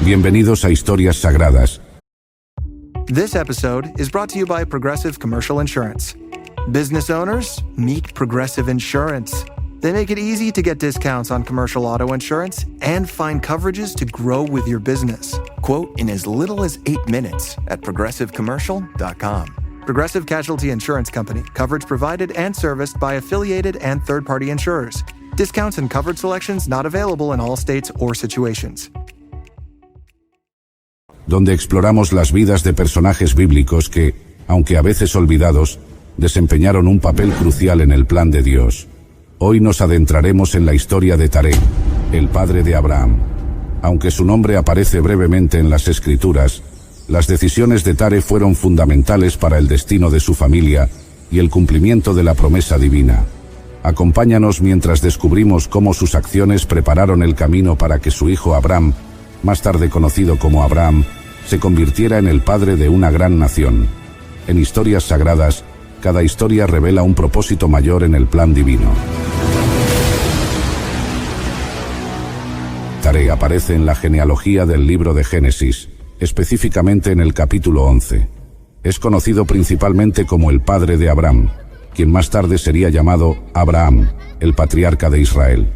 Bienvenidos a Historias Sagradas. This episode is brought to you by Progressive Commercial Insurance. Business owners, meet Progressive Insurance. They make it easy to get discounts on commercial auto insurance and find coverages to grow with your business. Quote in as little as 8 minutes at progressivecommercial.com. Progressive Casualty Insurance Company. Coverage provided and serviced by affiliated and third-party insurers. Discounts and coverage selections not available in all states or situations. Donde exploramos las vidas de personajes bíblicos que, aunque a veces olvidados, desempeñaron un papel crucial en el plan de Dios. Hoy nos adentraremos en la historia de Taré, el padre de Abraham. Aunque su nombre aparece brevemente en las Escrituras, las decisiones de Taré fueron fundamentales para el destino de su familia y el cumplimiento de la promesa divina. Acompáñanos mientras descubrimos cómo sus acciones prepararon el camino para que su hijo Abraham, más tarde conocido como Abraham, se convirtiera en el padre de una gran nación. En Historias Sagradas, cada historia revela un propósito mayor en el plan divino. Taré aparece en la genealogía del libro de Génesis, específicamente en el capítulo 11. Es conocido principalmente como el padre de Abraham, quien más tarde sería llamado Abraham, el patriarca de Israel.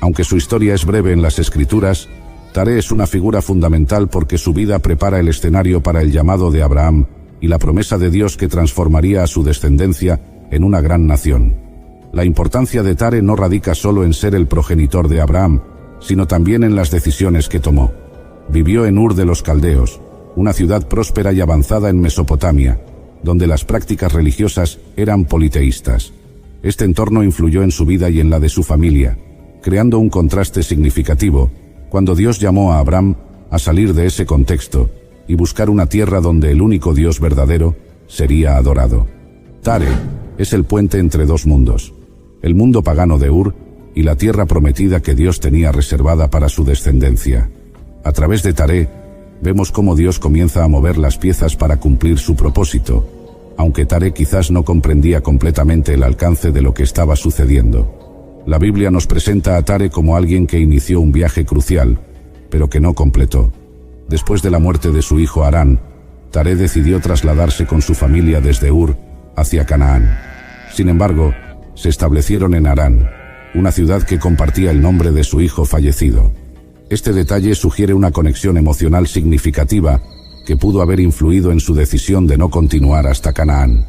Aunque su historia es breve en las Escrituras, Taré es una figura fundamental porque su vida prepara el escenario para el llamado de Abraham y la promesa de Dios que transformaría a su descendencia en una gran nación. La importancia de Taré no radica solo en ser el progenitor de Abraham, sino también en las decisiones que tomó. Vivió en Ur de los Caldeos, una ciudad próspera y avanzada en Mesopotamia, donde las prácticas religiosas eran politeístas. Este entorno influyó en su vida y en la de su familia, creando un contraste significativo cuando Dios llamó a Abraham a salir de ese contexto y buscar una tierra donde el único Dios verdadero sería adorado. Taré es el puente entre dos mundos, el mundo pagano de Ur y la tierra prometida que Dios tenía reservada para su descendencia. A través de Taré, vemos cómo Dios comienza a mover las piezas para cumplir su propósito, aunque Taré quizás no comprendía completamente el alcance de lo que estaba sucediendo. La Biblia nos presenta a Taré como alguien que inició un viaje crucial, pero que no completó. Después de la muerte de su hijo Harán, Taré decidió trasladarse con su familia desde Ur hacia Canaán. Sin embargo, se establecieron en Harán, una ciudad que compartía el nombre de su hijo fallecido. Este detalle sugiere una conexión emocional significativa que pudo haber influido en su decisión de no continuar hasta Canaán.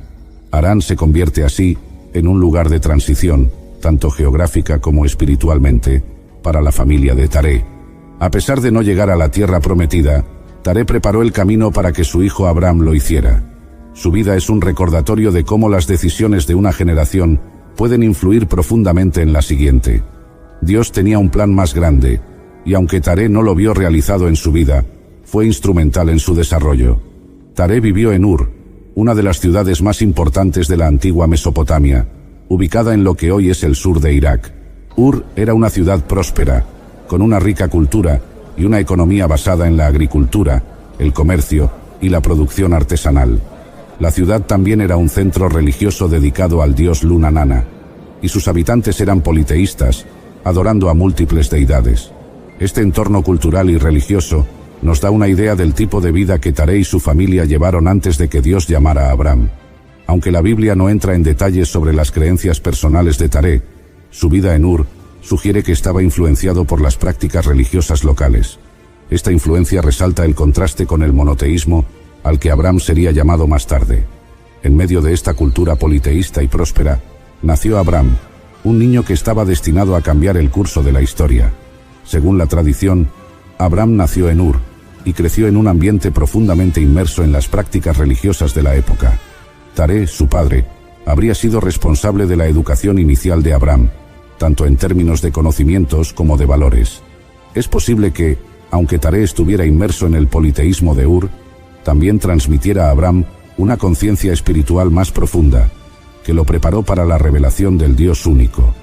Harán se convierte así en un lugar de transición, tanto geográfica como espiritualmente, para la familia de Taré. A pesar de no llegar a la tierra prometida, Taré preparó el camino para que su hijo Abraham lo hiciera. Su vida es un recordatorio de cómo las decisiones de una generación pueden influir profundamente en la siguiente. Dios tenía un plan más grande, y aunque Taré no lo vio realizado en su vida, fue instrumental en su desarrollo. Taré vivió en Ur, una de las ciudades más importantes de la antigua Mesopotamia, ubicada en lo que hoy es el sur de Irak. Ur era una ciudad próspera, con una rica cultura y una economía basada en la agricultura, el comercio y la producción artesanal. La ciudad también era un centro religioso dedicado al dios Luna Nana, y sus habitantes eran politeístas, adorando a múltiples deidades. Este entorno cultural y religioso nos da una idea del tipo de vida que Taré y su familia llevaron antes de que Dios llamara a Abraham. Aunque la Biblia no entra en detalles sobre las creencias personales de Taré, su vida en Ur sugiere que estaba influenciado por las prácticas religiosas locales. Esta influencia resalta el contraste con el monoteísmo al que Abraham sería llamado más tarde. En medio de esta cultura politeísta y próspera, nació Abraham, un niño que estaba destinado a cambiar el curso de la historia. Según la tradición, Abraham nació en Ur y creció en un ambiente profundamente inmerso en las prácticas religiosas de la época. Taré, su padre, habría sido responsable de la educación inicial de Abraham, tanto en términos de conocimientos como de valores. Es posible que, aunque Taré estuviera inmerso en el politeísmo de Ur, también transmitiera a Abraham una conciencia espiritual más profunda, que lo preparó para la revelación del Dios único.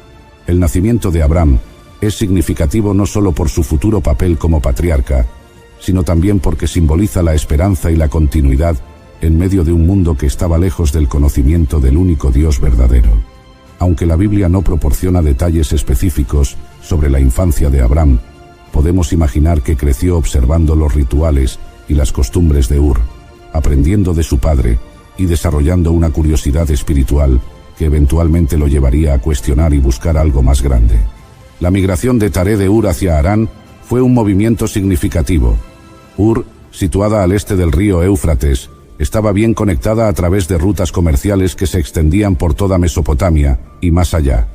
El nacimiento de Abraham es significativo no solo por su futuro papel como patriarca, sino también porque simboliza la esperanza y la continuidad en medio de un mundo que estaba lejos del conocimiento del único Dios verdadero. Aunque la Biblia no proporciona detalles específicos sobre la infancia de Abraham, podemos imaginar que creció observando los rituales y las costumbres de Ur, aprendiendo de su padre y desarrollando una curiosidad espiritual que eventualmente lo llevaría a cuestionar y buscar algo más grande. La migración de Taré de Ur hacia Harán fue un movimiento significativo. Ur, situada al este del río Éufrates, estaba bien conectada a través de rutas comerciales que se extendían por toda Mesopotamia y más allá.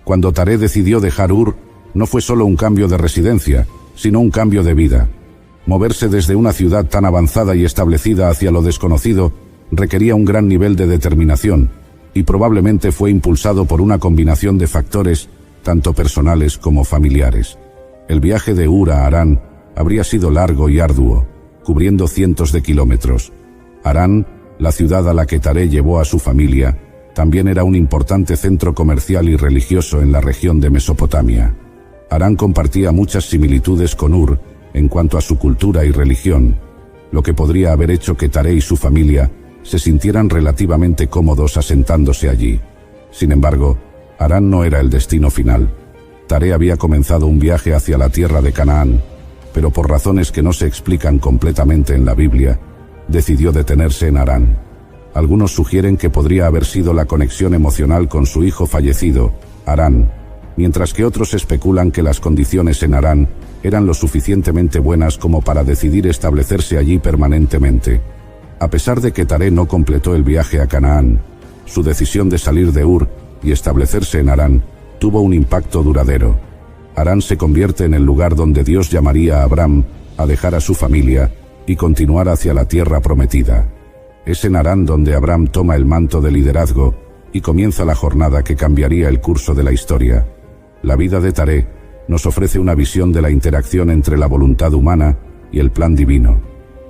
Cuando Taré decidió dejar Ur, no fue solo un cambio de residencia, sino un cambio de vida. Moverse desde una ciudad tan avanzada y establecida hacia lo desconocido requería un gran nivel de determinación, y probablemente fue impulsado por una combinación de factores, tanto personales como familiares. El viaje de Ur a Harán habría sido largo y arduo, cubriendo cientos de kilómetros. Harán, la ciudad a la que Taré llevó a su familia, también era un importante centro comercial y religioso en la región de Mesopotamia. Harán compartía muchas similitudes con Ur en cuanto a su cultura y religión, lo que podría haber hecho que Taré y su familia se sintieran relativamente cómodos asentándose allí. Sin embargo, Harán no era el destino final. Taré había comenzado un viaje hacia la tierra de Canaán, pero por razones que no se explican completamente en la Biblia, decidió detenerse en Harán. Algunos sugieren que podría haber sido la conexión emocional con su hijo fallecido, Harán, mientras que otros especulan que las condiciones en Harán eran lo suficientemente buenas como para decidir establecerse allí permanentemente. A pesar de que Taré no completó el viaje a Canaán, su decisión de salir de Ur y establecerse en Harán tuvo un impacto duradero. Harán se convierte en el lugar donde Dios llamaría a Abraham a dejar a su familia y continuar hacia la tierra prometida. Es en Harán donde Abraham toma el manto de liderazgo y comienza la jornada que cambiaría el curso de la historia. La vida de Taré nos ofrece una visión de la interacción entre la voluntad humana y el plan divino,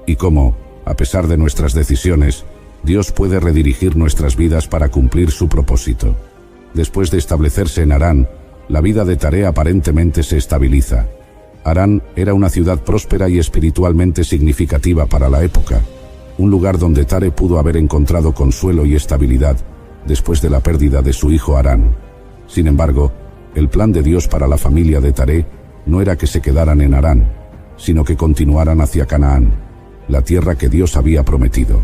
y cómo, a pesar de nuestras decisiones, Dios puede redirigir nuestras vidas para cumplir su propósito. Después de establecerse en Harán, la vida de Taré aparentemente se estabiliza. Harán era una ciudad próspera y espiritualmente significativa para la época, un lugar donde Taré pudo haber encontrado consuelo y estabilidad después de la pérdida de su hijo Harán. Sin embargo, el plan de Dios para la familia de Taré no era que se quedaran en Harán, sino que continuaran hacia Canaán, la tierra que Dios había prometido.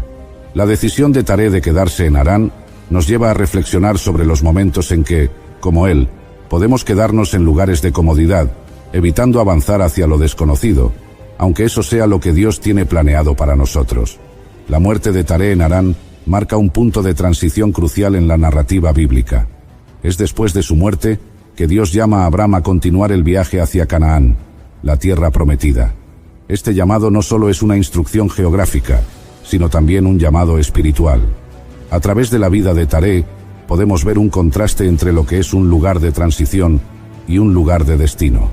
La decisión de Taré de quedarse en Harán nos lleva a reflexionar sobre los momentos en que, como él, podemos quedarnos en lugares de comodidad, evitando avanzar hacia lo desconocido, aunque eso sea lo que Dios tiene planeado para nosotros. La muerte de Taré en Harán marca un punto de transición crucial en la narrativa bíblica. Es después de su muerte que Dios llama a Abraham a continuar el viaje hacia Canaán, la tierra prometida. Este llamado no solo es una instrucción geográfica, sino también un llamado espiritual. A través de la vida de Taré, podemos ver un contraste entre lo que es un lugar de transición y un lugar de destino.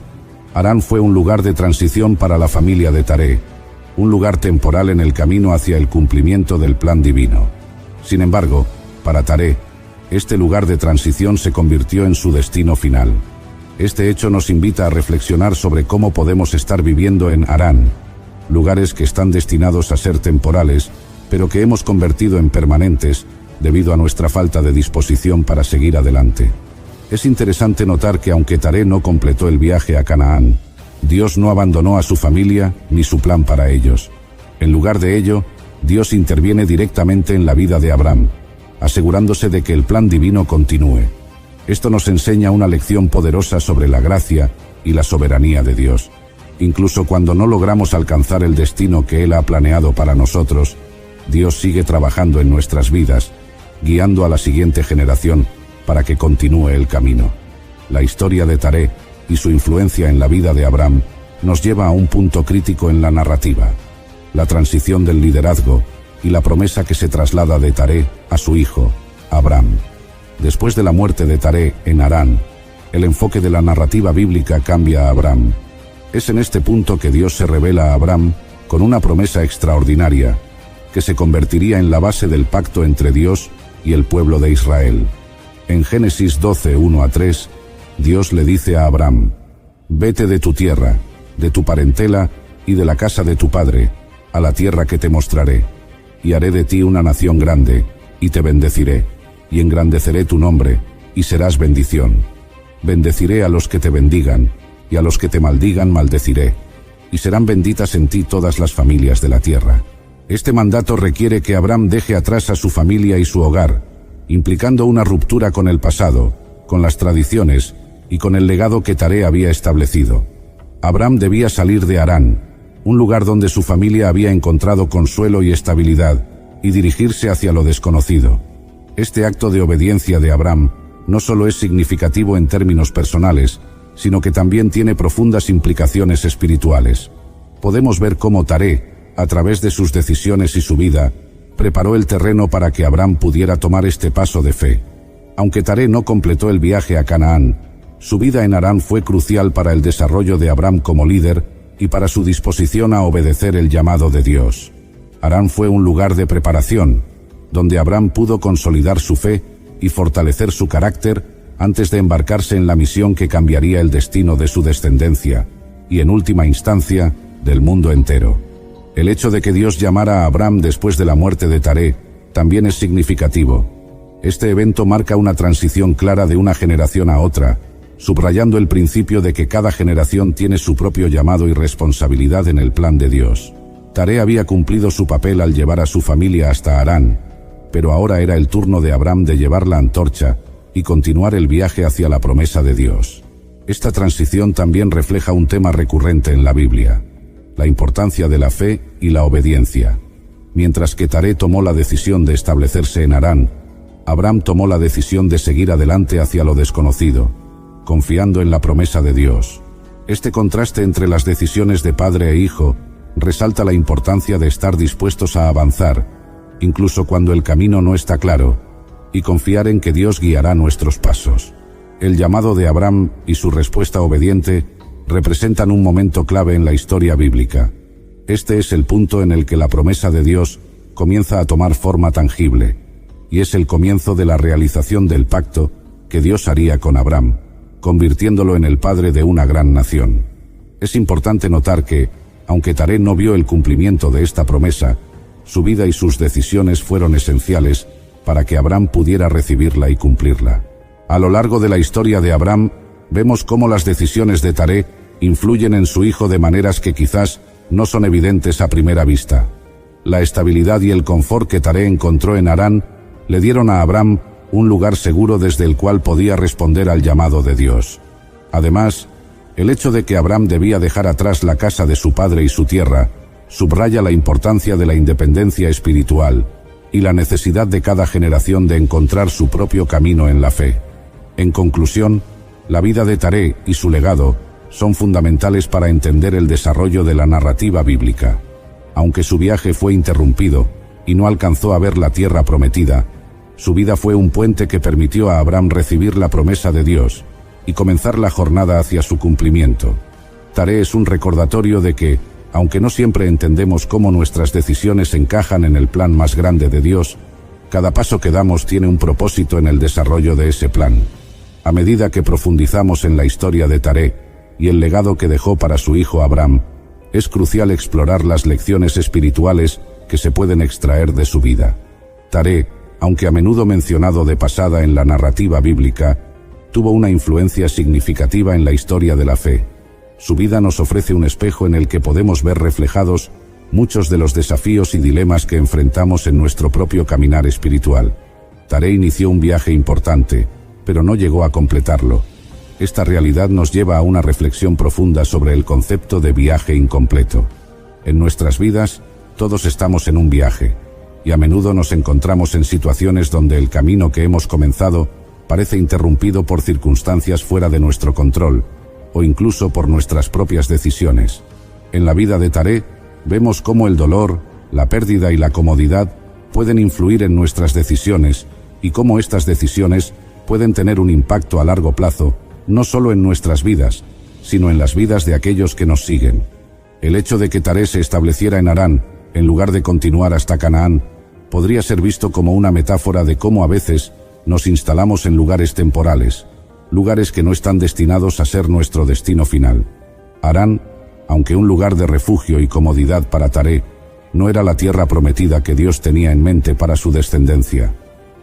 Harán fue un lugar de transición para la familia de Taré, un lugar temporal en el camino hacia el cumplimiento del plan divino. Sin embargo, para Taré, este lugar de transición se convirtió en su destino final. Este hecho nos invita a reflexionar sobre cómo podemos estar viviendo en Harán, lugares que están destinados a ser temporales, pero que hemos convertido en permanentes debido a nuestra falta de disposición para seguir adelante. Es interesante notar que aunque Taré no completó el viaje a Canaán, Dios no abandonó a su familia ni su plan para ellos. En lugar de ello, Dios interviene directamente en la vida de Abraham, asegurándose de que el plan divino continúe. Esto nos enseña una lección poderosa sobre la gracia y la soberanía de Dios. Incluso cuando no logramos alcanzar el destino que Él ha planeado para nosotros, Dios sigue trabajando en nuestras vidas, guiando a la siguiente generación para que continúe el camino. La historia de Taré y su influencia en la vida de Abraham nos lleva a un punto crítico en la narrativa: la transición del liderazgo y la promesa que se traslada de Taré a su hijo, Abraham. Después de la muerte de Taré en Harán, el enfoque de la narrativa bíblica cambia a Abraham. Es en este punto que Dios se revela a Abraham con una promesa extraordinaria, que se convertiría en la base del pacto entre Dios y el pueblo de Israel. En Génesis 12, 1-3, Dios le dice a Abraham: «Vete de tu tierra, de tu parentela y de la casa de tu padre, a la tierra que te mostraré, y haré de ti una nación grande, y te bendeciré, y engrandeceré tu nombre, y serás bendición. Bendeciré a los que te bendigan, y a los que te maldigan maldeciré, y serán benditas en ti todas las familias de la tierra. Este mandato requiere que Abram deje atrás a su familia y su hogar, implicando una ruptura con el pasado, con las tradiciones y con el legado que Taré había establecido. Abram debía salir de Harán, un lugar donde su familia había encontrado consuelo y estabilidad, y dirigirse hacia lo desconocido. Este acto de obediencia de Abram no solo es significativo en términos personales, sino que también tiene profundas implicaciones espirituales. Podemos ver cómo Taré, a través de sus decisiones y su vida, preparó el terreno para que Abram pudiera tomar este paso de fe. Aunque Taré no completó el viaje a Canaán, su vida en Harán fue crucial para el desarrollo de Abram como líder y para su disposición a obedecer el llamado de Dios. Harán fue un lugar de preparación, donde Abram pudo consolidar su fe y fortalecer su carácter antes de embarcarse en la misión que cambiaría el destino de su descendencia, y en última instancia, del mundo entero. El hecho de que Dios llamara a Abram después de la muerte de Taré también es significativo. Este evento marca una transición clara de una generación a otra, subrayando el principio de que cada generación tiene su propio llamado y responsabilidad en el plan de Dios. Taré había cumplido su papel al llevar a su familia hasta Harán, pero ahora era el turno de Abram de llevar la antorcha y continuar el viaje hacia la promesa de Dios. Esta transición también refleja un tema recurrente en la Biblia: la importancia de la fe y la obediencia. Mientras que Taré tomó la decisión de establecerse en Harán, Abram tomó la decisión de seguir adelante hacia lo desconocido, confiando en la promesa de Dios. Este contraste entre las decisiones de padre e hijo resalta la importancia de estar dispuestos a avanzar, incluso cuando el camino no está claro, y confiar en que Dios guiará nuestros pasos. El llamado de Abram y su respuesta obediente representan un momento clave en la historia bíblica. Este es el punto en el que la promesa de Dios comienza a tomar forma tangible, y es el comienzo de la realización del pacto que Dios haría con Abram, convirtiéndolo en el padre de una gran nación. Es importante notar que, aunque Taré no vio el cumplimiento de esta promesa, su vida y sus decisiones fueron esenciales para que Abram pudiera recibirla y cumplirla. A lo largo de la historia de Abram, vemos cómo las decisiones de Taré influyen en su hijo de maneras que quizás no son evidentes a primera vista. La estabilidad y el confort que Taré encontró en Harán le dieron a Abram un lugar seguro desde el cual podía responder al llamado de Dios. Además, el hecho de que Abram debía dejar atrás la casa de su padre y su tierra subraya la importancia de la independencia espiritual y la necesidad de cada generación de encontrar su propio camino en la fe. En conclusión, la vida de Taré y su legado son fundamentales para entender el desarrollo de la narrativa bíblica. Aunque su viaje fue interrumpido y no alcanzó a ver la tierra prometida, su vida fue un puente que permitió a Abram recibir la promesa de Dios y comenzar la jornada hacia su cumplimiento. Taré es un recordatorio de que, aunque no siempre entendemos cómo nuestras decisiones encajan en el plan más grande de Dios, cada paso que damos tiene un propósito en el desarrollo de ese plan. A medida que profundizamos en la historia de Taré y el legado que dejó para su hijo Abram, es crucial explorar las lecciones espirituales que se pueden extraer de su vida. Taré, aunque a menudo mencionado de pasada en la narrativa bíblica, tuvo una influencia significativa en la historia de la fe. Su vida nos ofrece un espejo en el que podemos ver reflejados muchos de los desafíos y dilemas que enfrentamos en nuestro propio caminar espiritual. Taré inició un viaje importante, pero no llegó a completarlo. Esta realidad nos lleva a una reflexión profunda sobre el concepto de viaje incompleto. En nuestras vidas, todos estamos en un viaje, y a menudo nos encontramos en situaciones donde el camino que hemos comenzado parece interrumpido por circunstancias fuera de nuestro control, o incluso por nuestras propias decisiones. En la vida de Taré, vemos cómo el dolor, la pérdida y la comodidad pueden influir en nuestras decisiones, y cómo estas decisiones pueden tener un impacto a largo plazo, no solo en nuestras vidas, sino en las vidas de aquellos que nos siguen. El hecho de que Taré se estableciera en Harán, en lugar de continuar hasta Canaán, podría ser visto como una metáfora de cómo a veces nos instalamos en lugares temporales, lugares que no están destinados a ser nuestro destino final. Harán, aunque un lugar de refugio y comodidad para Taré, no era la tierra prometida que Dios tenía en mente para su descendencia.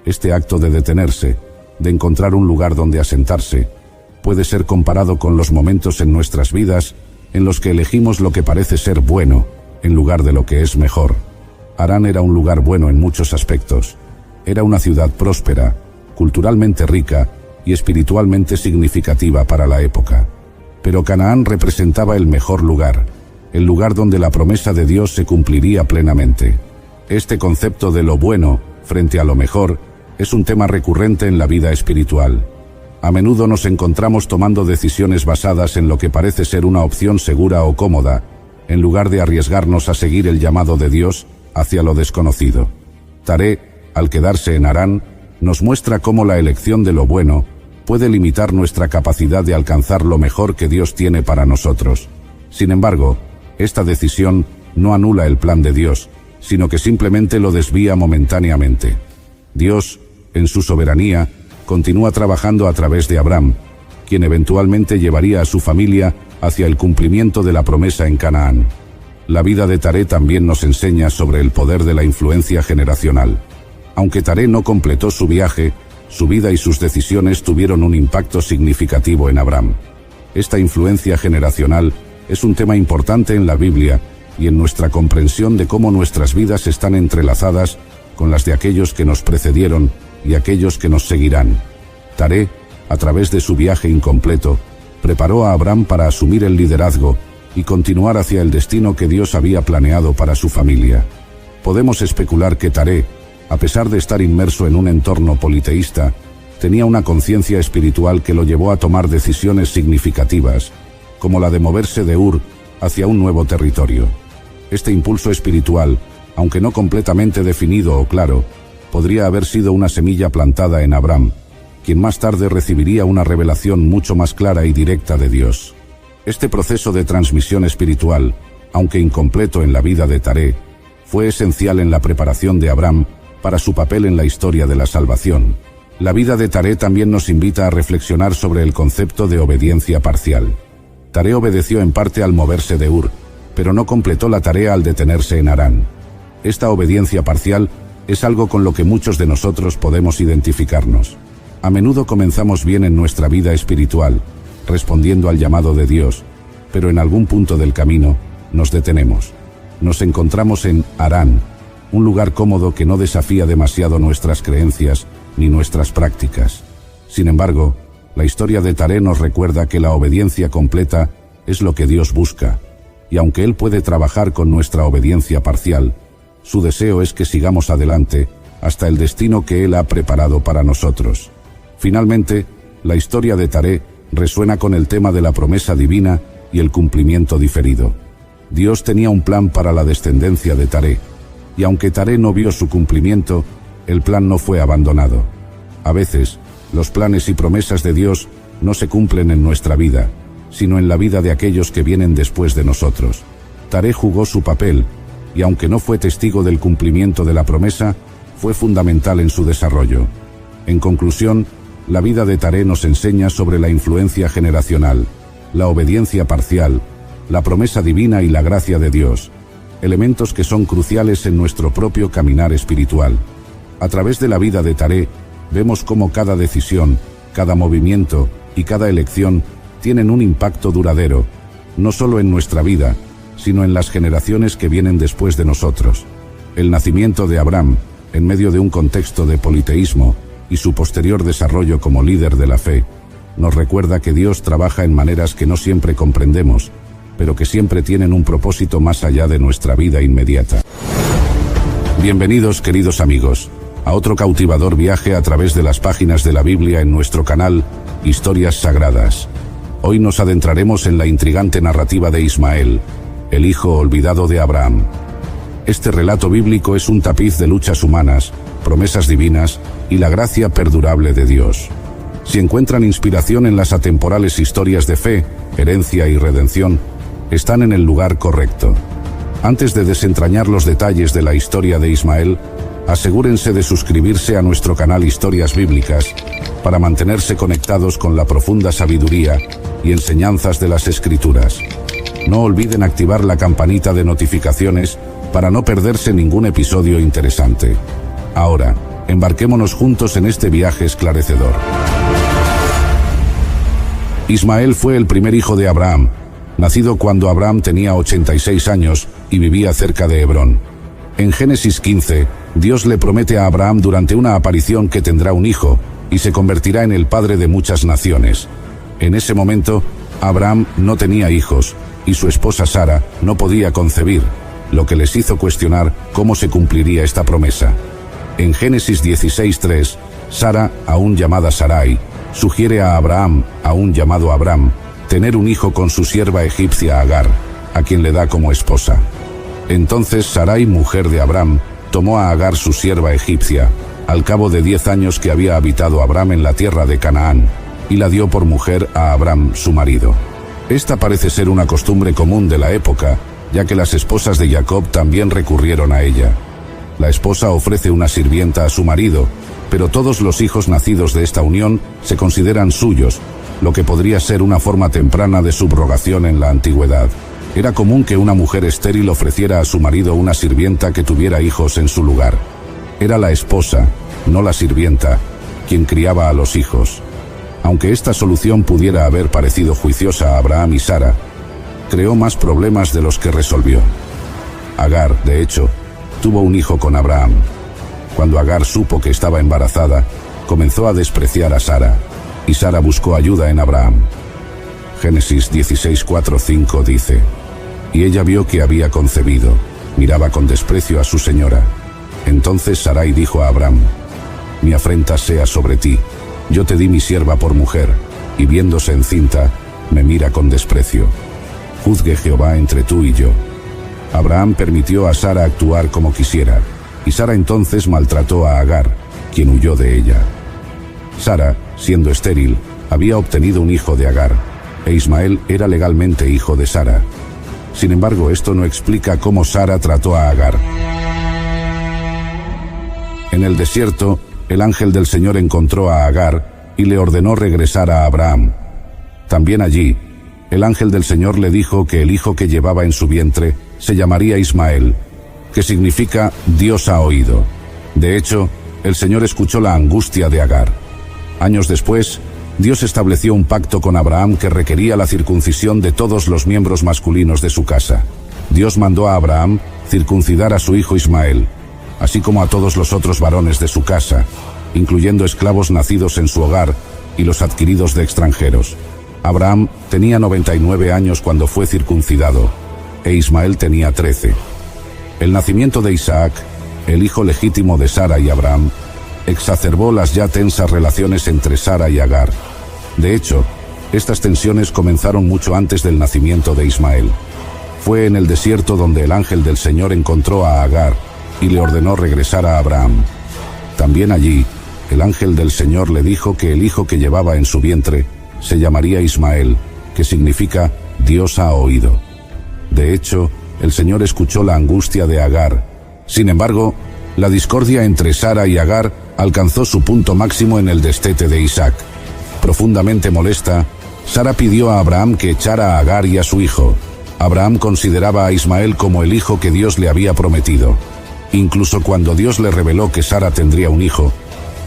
Este acto de detenerse, de encontrar un lugar donde asentarse, puede ser comparado con los momentos en nuestras vidas en los que elegimos lo que parece ser bueno en lugar de lo que es mejor. Harán era un lugar bueno en muchos aspectos. Era una ciudad próspera, culturalmente rica y espiritualmente significativa para la época. Pero Canaán representaba el mejor lugar, el lugar donde la promesa de Dios se cumpliría plenamente. Este concepto de lo bueno frente a lo mejor es un tema recurrente en la vida espiritual. A menudo nos encontramos tomando decisiones basadas en lo que parece ser una opción segura o cómoda, en lugar de arriesgarnos a seguir el llamado de Dios hacia lo desconocido. Taré, al quedarse en Harán, nos muestra cómo la elección de lo bueno puede limitar nuestra capacidad de alcanzar lo mejor que Dios tiene para nosotros. Sin embargo, esta decisión no anula el plan de Dios, sino que simplemente lo desvía momentáneamente. Dios, en su soberanía, continúa trabajando a través de Abraham, quien eventualmente llevaría a su familia hacia el cumplimiento de la promesa en Canaán. La vida de Taré también nos enseña sobre el poder de la influencia generacional. Aunque Taré no completó su viaje, su vida y sus decisiones tuvieron un impacto significativo en Abraham. Esta influencia generacional es un tema importante en la Biblia y en nuestra comprensión de cómo nuestras vidas están entrelazadas con las de aquellos que nos precedieron y aquellos que nos seguirán. Taré, a través de su viaje incompleto, preparó a Abraham para asumir el liderazgo y continuar hacia el destino que Dios había planeado para su familia. Podemos especular que Taré, a pesar de estar inmerso en un entorno politeísta, tenía una conciencia espiritual que lo llevó a tomar decisiones significativas, como la de moverse de Ur hacia un nuevo territorio. Este impulso espiritual, aunque no completamente definido o claro, podría haber sido una semilla plantada en Abraham, quien más tarde recibiría una revelación mucho más clara y directa de Dios. Este proceso de transmisión espiritual, aunque incompleto en la vida de Taré, fue esencial en la preparación de Abraham para su papel en la historia de la salvación. La vida de Taré también nos invita a reflexionar sobre el concepto de obediencia parcial. Taré obedeció en parte al moverse de Ur, pero no completó la tarea al detenerse en Harán. Esta obediencia parcial es algo con lo que muchos de nosotros podemos identificarnos. A menudo comenzamos bien en nuestra vida espiritual, respondiendo al llamado de Dios, pero en algún punto del camino nos detenemos. Nos encontramos en Harán, un lugar cómodo que no desafía demasiado nuestras creencias ni nuestras prácticas. Sin embargo, la historia de Taré nos recuerda que la obediencia completa es lo que Dios busca, y aunque Él puede trabajar con nuestra obediencia parcial, su deseo es que sigamos adelante hasta el destino que Él ha preparado para nosotros. Finalmente, la historia de Taré resuena con el tema de la promesa divina y el cumplimiento diferido. Dios tenía un plan para la descendencia de Taré, y aunque Taré no vio su cumplimiento, el plan no fue abandonado. A veces, los planes y promesas de Dios no se cumplen en nuestra vida, sino en la vida de aquellos que vienen después de nosotros. Taré jugó su papel, y aunque no fue testigo del cumplimiento de la promesa, fue fundamental en su desarrollo. En conclusión, la vida de Taré nos enseña sobre la influencia generacional, la obediencia parcial, la promesa divina y la gracia de Dios, elementos que son cruciales en nuestro propio caminar espiritual. A través de la vida de Taré, vemos cómo cada decisión, cada movimiento y cada elección tienen un impacto duradero, no solo en nuestra vida, sino en las generaciones que vienen después de nosotros. El nacimiento de Abraham, en medio de un contexto de politeísmo, y su posterior desarrollo como líder de la fe, nos recuerda que Dios trabaja en maneras que no siempre comprendemos, pero que siempre tienen un propósito más allá de nuestra vida inmediata. Bienvenidos, queridos amigos, a otro cautivador viaje a través de las páginas de la Biblia en nuestro canal Historias Sagradas. Hoy nos adentraremos en la intrigante narrativa de Ismael, el hijo olvidado de Abraham. Este relato bíblico es un tapiz de luchas humanas, promesas divinas y la gracia perdurable de Dios. Si encuentran inspiración en las atemporales historias de fe, herencia y redención, están en el lugar correcto. Antes de desentrañar los detalles de la historia de Ismael, asegúrense de suscribirse a nuestro canal Historias Bíblicas para mantenerse conectados con la profunda sabiduría y enseñanzas de las Escrituras. No olviden activar la campanita de notificaciones para no perderse ningún episodio interesante. Ahora, embarquémonos juntos en este viaje esclarecedor. Ismael fue el primer hijo de Abraham, nacido cuando Abraham tenía 86 años y vivía cerca de Hebrón. En Génesis 15, Dios le promete a Abraham durante una aparición que tendrá un hijo y se convertirá en el padre de muchas naciones. En ese momento, Abraham no tenía hijos y su esposa Sara no podía concebir, lo que les hizo cuestionar cómo se cumpliría esta promesa. En Génesis 16:3, Sara, aún llamada Sarai, sugiere a Abraham, aún llamado Abram, tener un hijo con su sierva egipcia Agar, a quien le da como esposa. Entonces Sarai, mujer de Abram, tomó a Agar su sierva egipcia, al cabo de 10 años que había habitado Abram en la tierra de Canaán, y la dio por mujer a Abram, su marido. Esta parece ser una costumbre común de la época, ya que las esposas de Jacob también recurrieron a ella. La esposa ofrece una sirvienta a su marido, pero todos los hijos nacidos de esta unión se consideran suyos, lo que podría ser una forma temprana de subrogación en la antigüedad. Era común que una mujer estéril ofreciera a su marido una sirvienta que tuviera hijos en su lugar. Era la esposa, no la sirvienta, quien criaba a los hijos. Aunque esta solución pudiera haber parecido juiciosa a Abraham y Sara, creó más problemas de los que resolvió. Agar, de hecho, tuvo un hijo con Abraham. Cuando Agar supo que estaba embarazada, comenzó a despreciar a Sara, y Sara buscó ayuda en Abraham. Génesis 16:4-5 dice: Y ella vio que había concebido, miraba con desprecio a su señora. Entonces Sarai dijo a Abraham: Mi afrenta sea sobre ti, yo te di mi sierva por mujer, y viéndose encinta, me mira con desprecio. Juzgue Jehová entre tú y yo. Abraham permitió a Sara actuar como quisiera, y Sara entonces maltrató a Agar, quien huyó de ella. Sara, siendo estéril, había obtenido un hijo de Agar, e Ismael era legalmente hijo de Sara. Sin embargo, esto no explica cómo Sara trató a Agar. En el desierto, el ángel del Señor encontró a Agar y le ordenó regresar a Abraham. También allí, el ángel del Señor le dijo que el hijo que llevaba en su vientre se llamaría Ismael, que significa Dios ha oído. De hecho, el Señor escuchó la angustia de Agar. Años después, Dios estableció un pacto con Abraham que requería la circuncisión de todos los miembros masculinos de su casa. Dios mandó a Abraham circuncidar a su hijo Ismael, así como a todos los otros varones de su casa, incluyendo esclavos nacidos en su hogar y los adquiridos de extranjeros. Abraham tenía 99 años cuando fue circuncidado, e Ismael tenía 13. El nacimiento de Isaac, el hijo legítimo de Sara y Abraham, exacerbó las ya tensas relaciones entre Sara y Agar. De hecho, estas tensiones comenzaron mucho antes del nacimiento de Ismael. Fue en el desierto donde el ángel del Señor encontró a Agar y le ordenó regresar a Abraham. También allí, el ángel del Señor le dijo que el hijo que llevaba en su vientre se llamaría Ismael, que significa Dios ha oído. De hecho, el Señor escuchó la angustia de Agar. Sin embargo, la discordia entre Sara y Agar alcanzó su punto máximo en el destete de Isaac. Profundamente molesta, Sara pidió a Abraham que echara a Agar y a su hijo. Abraham consideraba a Ismael como el hijo que Dios le había prometido. Incluso cuando Dios le reveló que Sara tendría un hijo,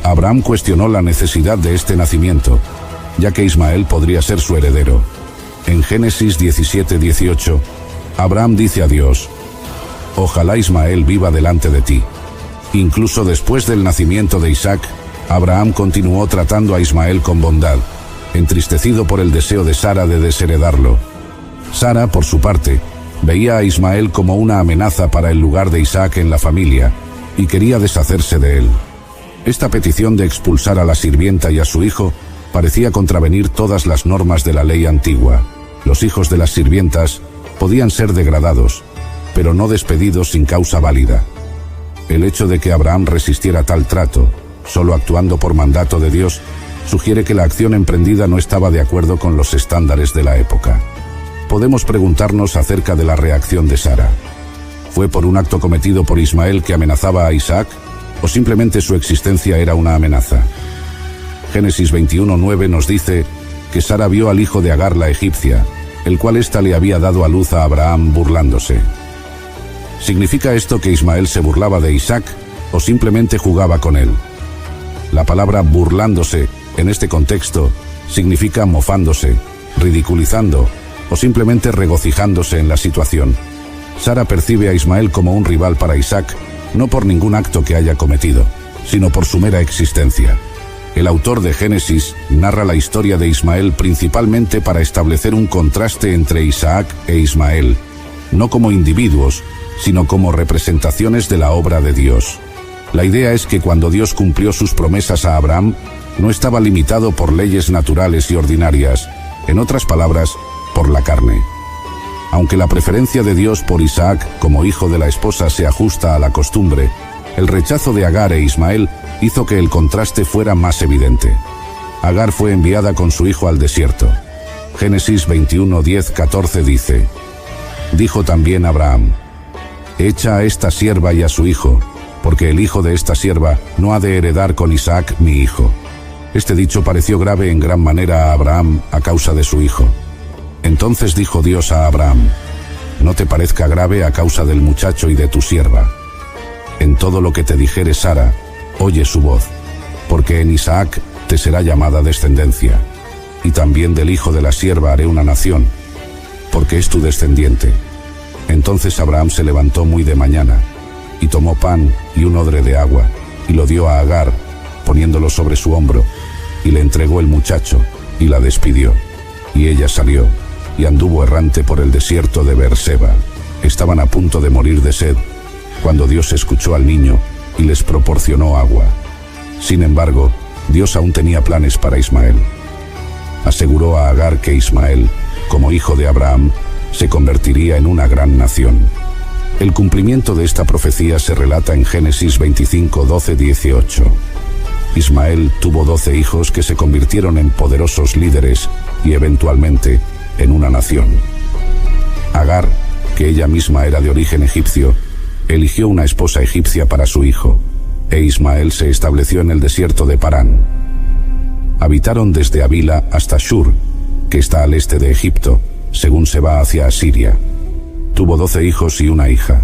Abraham cuestionó la necesidad de este nacimiento, ya que Ismael podría ser su heredero. En Génesis 17:18, Abraham dice a Dios: Ojalá Ismael viva delante de ti. Incluso después del nacimiento de Isaac, Abraham continuó tratando a Ismael con bondad, entristecido por el deseo de Sara de desheredarlo. Sara, por su parte, veía a Ismael como una amenaza para el lugar de Isaac en la familia y quería deshacerse de él. Esta petición de expulsar a la sirvienta y a su hijo parecía contravenir todas las normas de la ley antigua. Los hijos de las sirvientas podían ser degradados, pero no despedidos sin causa válida. El hecho de que Abraham resistiera tal trato, solo actuando por mandato de Dios, sugiere que la acción emprendida no estaba de acuerdo con los estándares de la época. Podemos preguntarnos acerca de la reacción de Sara. ¿Fue por un acto cometido por Ismael que amenazaba a Isaac, o simplemente su existencia era una amenaza? Génesis 21:9 nos dice que Sara vio al hijo de Agar la egipcia, el cual ésta le había dado a luz a Abraham burlándose. ¿Significa esto que Ismael se burlaba de Isaac o simplemente jugaba con él? La palabra burlándose, en este contexto, significa mofándose, ridiculizando o simplemente regocijándose en la situación. Sara percibe a Ismael como un rival para Isaac, no por ningún acto que haya cometido, sino por su mera existencia. El autor de Génesis narra la historia de Ismael principalmente para establecer un contraste entre Isaac e Ismael, no como individuos, sino como representaciones de la obra de Dios. La idea es que cuando Dios cumplió sus promesas a Abraham, no estaba limitado por leyes naturales y ordinarias, en otras palabras, por la carne. Aunque la preferencia de Dios por Isaac como hijo de la esposa se ajusta a la costumbre, el rechazo de Agar e Ismael hizo que el contraste fuera más evidente. Agar fue enviada con su hijo al desierto. Génesis 21:10-14 dice: Dijo también Abraham: Echa a esta sierva y a su hijo, porque el hijo de esta sierva no ha de heredar con Isaac mi hijo. Este dicho pareció grave en gran manera a Abraham a causa de su hijo. Entonces dijo Dios a Abraham: No te parezca grave a causa del muchacho y de tu sierva. En todo lo que te dijere Sara, oye su voz, porque en Isaac te será llamada descendencia, y también del hijo de la sierva haré una nación, porque es tu descendiente. Entonces Abraham se levantó muy de mañana, y tomó pan y un odre de agua, y lo dio a Agar, poniéndolo sobre su hombro, y le entregó el muchacho, y la despidió. Y ella salió, y anduvo errante por el desierto de Beerseba. Estaban a punto de morir de sed, cuando Dios escuchó al niño, y les proporcionó agua. Sin embargo, Dios aún tenía planes para Ismael. Aseguró a Agar que Ismael, como hijo de Abraham, se convertiría en una gran nación. El cumplimiento de esta profecía se relata en Génesis 25:12-18. Ismael tuvo 12 hijos que se convirtieron en poderosos líderes y eventualmente en una nación. Agar, que ella misma era de origen egipcio, eligió una esposa egipcia para su hijo, e Ismael se estableció en el desierto de Parán. Habitaron desde Havila hasta Shur, que está al este de Egipto, según se va hacia Asiria. Tuvo 12 hijos y una hija.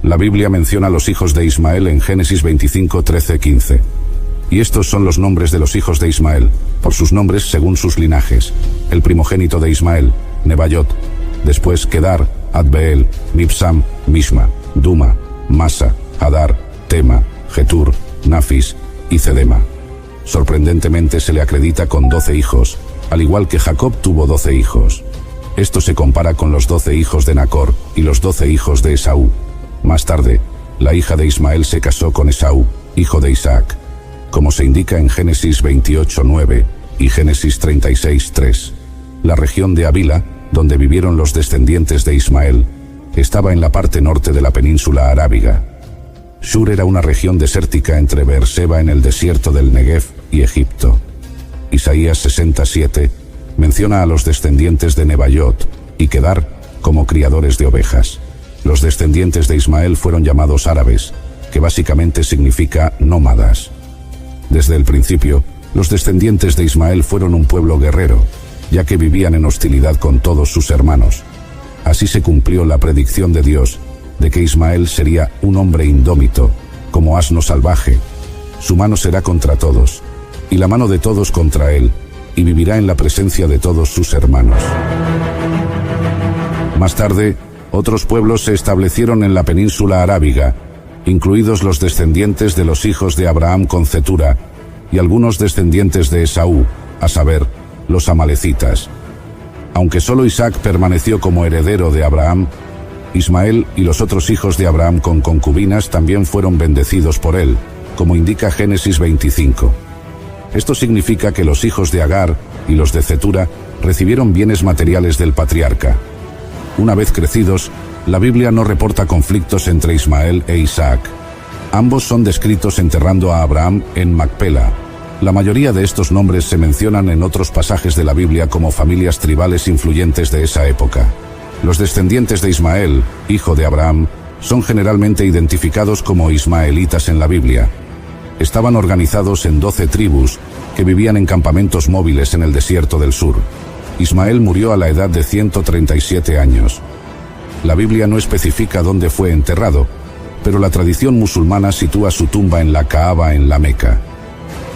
La Biblia menciona los hijos de Ismael en Génesis 25:13-15. Y estos son los nombres de los hijos de Ismael, por sus nombres según sus linajes. El primogénito de Ismael, Nebaiot. Después Kedar, Adbeel, Mibsam, Mishma, Duma, Masa, Hadar, Tema, Getur, Nafis y Cedema. Sorprendentemente se le acredita con 12 hijos, al igual que Jacob tuvo 12 hijos. Esto se compara con los 12 hijos de Nacor y los 12 hijos de Esaú. Más tarde, la hija de Ismael se casó con Esaú, hijo de Isaac, como se indica en Génesis 28:9 y Génesis 36:3. La región de Havila, donde vivieron los descendientes de Ismael, estaba en la parte norte de la península arábiga. Shur era una región desértica entre Beerseba en el desierto del Negev y Egipto. Isaías 67 menciona a los descendientes de Nebaiot y Kedar como criadores de ovejas. Los descendientes de Ismael fueron llamados árabes, que básicamente significa nómadas. Desde el principio, los descendientes de Ismael fueron un pueblo guerrero, ya que vivían en hostilidad con todos sus hermanos. Así se cumplió la predicción de Dios de que Ismael sería un hombre indómito, como asno salvaje. Su mano será contra todos, y la mano de todos contra él, y vivirá en la presencia de todos sus hermanos. Más tarde, otros pueblos se establecieron en la península arábiga, incluidos los descendientes de los hijos de Abraham con Cetura, y algunos descendientes de Esaú, a saber, los amalecitas. Aunque solo Isaac permaneció como heredero de Abraham, Ismael y los otros hijos de Abraham con concubinas también fueron bendecidos por él, como indica Génesis 25. Esto significa que los hijos de Agar y los de Cetura recibieron bienes materiales del patriarca. Una vez crecidos, la Biblia no reporta conflictos entre Ismael e Isaac. Ambos son descritos enterrando a Abraham en Macpela. La mayoría de estos nombres se mencionan en otros pasajes de la Biblia como familias tribales influyentes de esa época. Los descendientes de Ismael, hijo de Abraham, son generalmente identificados como ismaelitas en la Biblia. Estaban organizados en 12 tribus que vivían en campamentos móviles en el desierto del sur. Ismael murió a la edad de 137 años. La Biblia no especifica dónde fue enterrado, pero la tradición musulmana sitúa su tumba en la Kaaba en la Meca.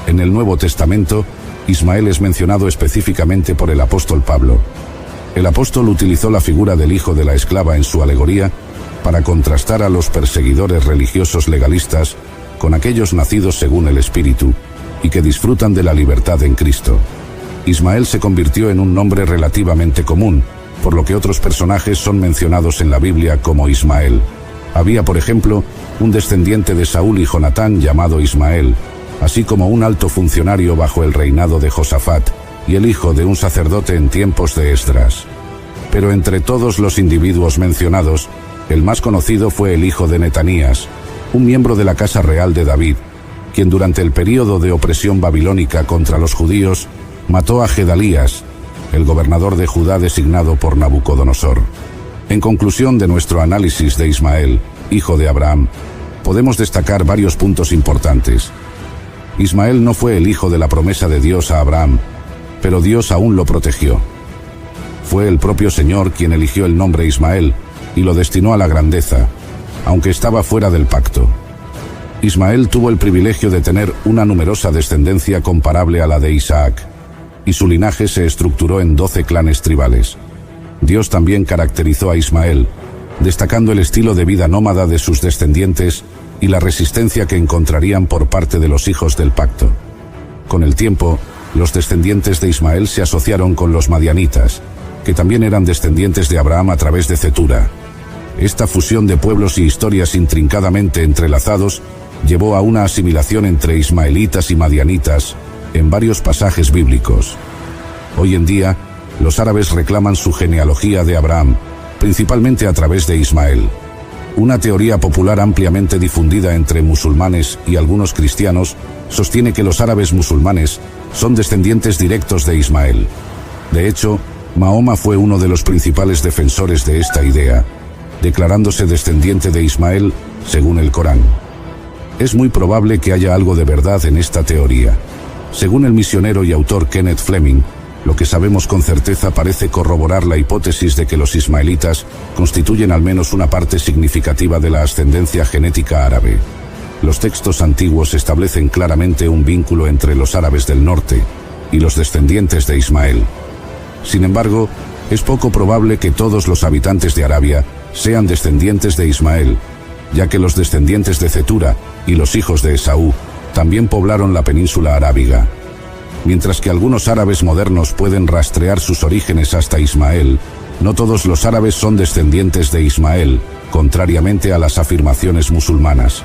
En el Nuevo Testamento, Ismael es mencionado específicamente por el apóstol Pablo. El apóstol utilizó la figura del hijo de la esclava en su alegoría para contrastar a los perseguidores religiosos legalistas con aquellos nacidos según el Espíritu y que disfrutan de la libertad en Cristo. Ismael se convirtió en un nombre relativamente común, por lo que otros personajes son mencionados en la Biblia como Ismael. Había, por ejemplo, un descendiente de Saúl y Jonatán llamado Ismael, así como un alto funcionario bajo el reinado de Josafat, y el hijo de un sacerdote en tiempos de Esdras. Pero entre todos los individuos mencionados, el más conocido fue el hijo de Netanías, un miembro de la casa real de David, quien durante el período de opresión babilónica contra los judíos mató a Gedalías, el gobernador de Judá designado por Nabucodonosor. En conclusión de nuestro análisis de Ismael, hijo de Abraham, podemos destacar varios puntos importantes. Ismael no fue el hijo de la promesa de Dios a Abraham, pero Dios aún lo protegió. Fue el propio Señor quien eligió el nombre Ismael y lo destinó a la grandeza, aunque estaba fuera del pacto. Ismael tuvo el privilegio de tener una numerosa descendencia comparable a la de Isaac, y su linaje se estructuró en 12 clanes tribales. Dios también caracterizó a Ismael, destacando el estilo de vida nómada de sus descendientes y la resistencia que encontrarían por parte de los hijos del pacto. Con el tiempo, los descendientes de Ismael se asociaron con los madianitas, que también eran descendientes de Abraham a través de Cetura. Esta fusión de pueblos y historias intrincadamente entrelazados llevó a una asimilación entre ismaelitas y madianitas en varios pasajes bíblicos. Hoy en día, los árabes reclaman su genealogía de Abraham, principalmente a través de Ismael. Una teoría popular ampliamente difundida entre musulmanes y algunos cristianos sostiene que los árabes musulmanes son descendientes directos de Ismael. De hecho, Mahoma fue uno de los principales defensores de esta idea, declarándose descendiente de Ismael según el Corán. Es muy probable que haya algo de verdad en esta teoría. Según el misionero y autor Kenneth Fleming, lo que sabemos con certeza parece corroborar la hipótesis de que los ismaelitas constituyen al menos una parte significativa de la ascendencia genética árabe. Los textos antiguos establecen claramente un vínculo entre los árabes del norte y los descendientes de Ismael. Sin embargo, es poco probable que todos los habitantes de Arabia sean descendientes de Ismael, ya que los descendientes de Cetura y los hijos de Esaú también poblaron la península arábiga. Mientras que algunos árabes modernos pueden rastrear sus orígenes hasta Ismael, no todos los árabes son descendientes de Ismael, contrariamente a las afirmaciones musulmanas.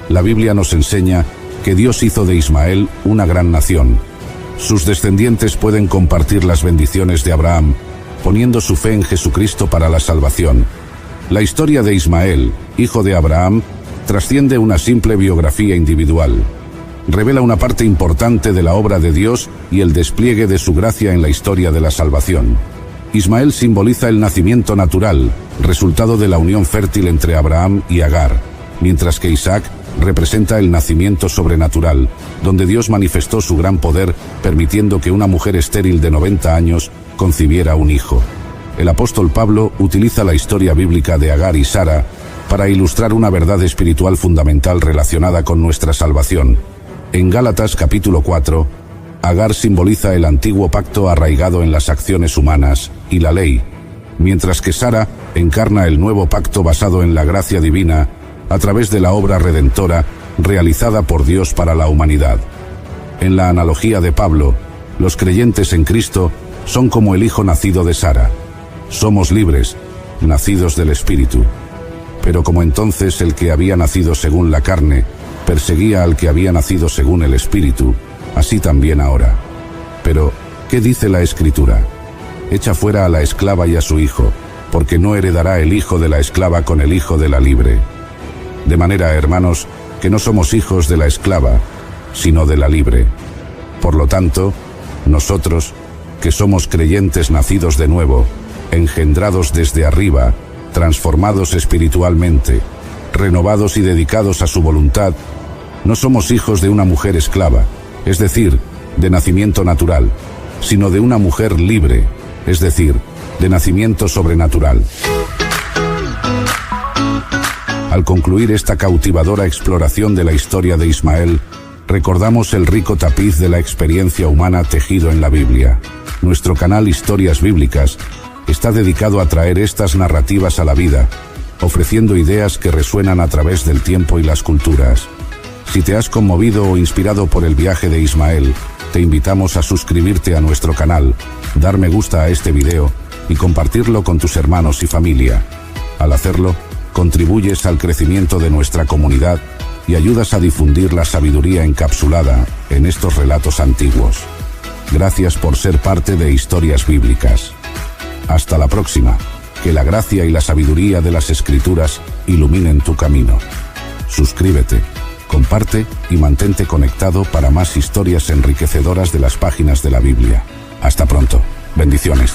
La Biblia nos enseña que Dios hizo de Ismael una gran nación. Sus descendientes pueden compartir las bendiciones de Abraham, poniendo su fe en Jesucristo para la salvación. La historia de Ismael, hijo de Abraham, trasciende una simple biografía individual. Revela una parte importante de la obra de Dios y el despliegue de su gracia en la historia de la salvación. Ismael simboliza el nacimiento natural, resultado de la unión fértil entre Abraham y Agar, mientras que Isaac representa el nacimiento sobrenatural, donde Dios manifestó su gran poder, permitiendo que una mujer estéril de 90 años concibiera un hijo. El apóstol Pablo utiliza la historia bíblica de Agar y Sara para ilustrar una verdad espiritual fundamental relacionada con nuestra salvación. En Gálatas capítulo 4, Agar simboliza el antiguo pacto arraigado en las acciones humanas y la ley, mientras que Sara encarna el nuevo pacto basado en la gracia divina a través de la obra redentora realizada por Dios para la humanidad. En la analogía de Pablo, los creyentes en Cristo son como el hijo nacido de Sara. Somos libres, nacidos del Espíritu. Pero como entonces el que había nacido según la carne perseguía al que había nacido según el Espíritu, así también ahora. Pero, ¿qué dice la Escritura? Echa fuera a la esclava y a su hijo, porque no heredará el hijo de la esclava con el hijo de la libre. De manera, hermanos, que no somos hijos de la esclava, sino de la libre. Por lo tanto, nosotros, que somos creyentes nacidos de nuevo, engendrados desde arriba, transformados espiritualmente, renovados y dedicados a su voluntad, no somos hijos de una mujer esclava, es decir, de nacimiento natural, sino de una mujer libre, es decir, de nacimiento sobrenatural. Al concluir esta cautivadora exploración de la historia de Ismael, recordamos el rico tapiz de la experiencia humana tejido en la Biblia. Nuestro canal Historias Bíblicas está dedicado a traer estas narrativas a la vida, ofreciendo ideas que resuenan a través del tiempo y las culturas. Si te has conmovido o inspirado por el viaje de Ismael, te invitamos a suscribirte a nuestro canal, dar me gusta a este video y compartirlo con tus hermanos y familia. Al hacerlo, contribuyes al crecimiento de nuestra comunidad y ayudas a difundir la sabiduría encapsulada en estos relatos antiguos. Gracias por ser parte de Historias Bíblicas. Hasta la próxima. Que la gracia y la sabiduría de las Escrituras iluminen tu camino. Suscríbete, comparte y mantente conectado para más historias enriquecedoras de las páginas de la Biblia. Hasta pronto. Bendiciones.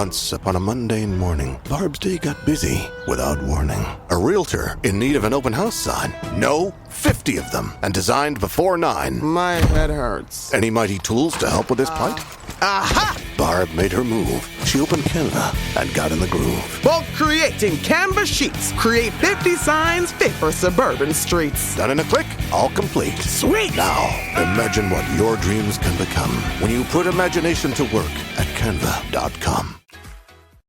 Once upon a mundane morning, Barb's day got busy without warning. A realtor in need of an open house sign. No, 50 of them, and designed before 9. My head hurts. Any mighty tools to help with this plight? Aha! Barb made her move. She opened Canva and got in the groove. Bulk creating Canva sheets. Create 50 signs fit for suburban streets. Done in a click, all complete. Sweet! Now, imagine what your dreams can become when you put imagination to work at Canva.com.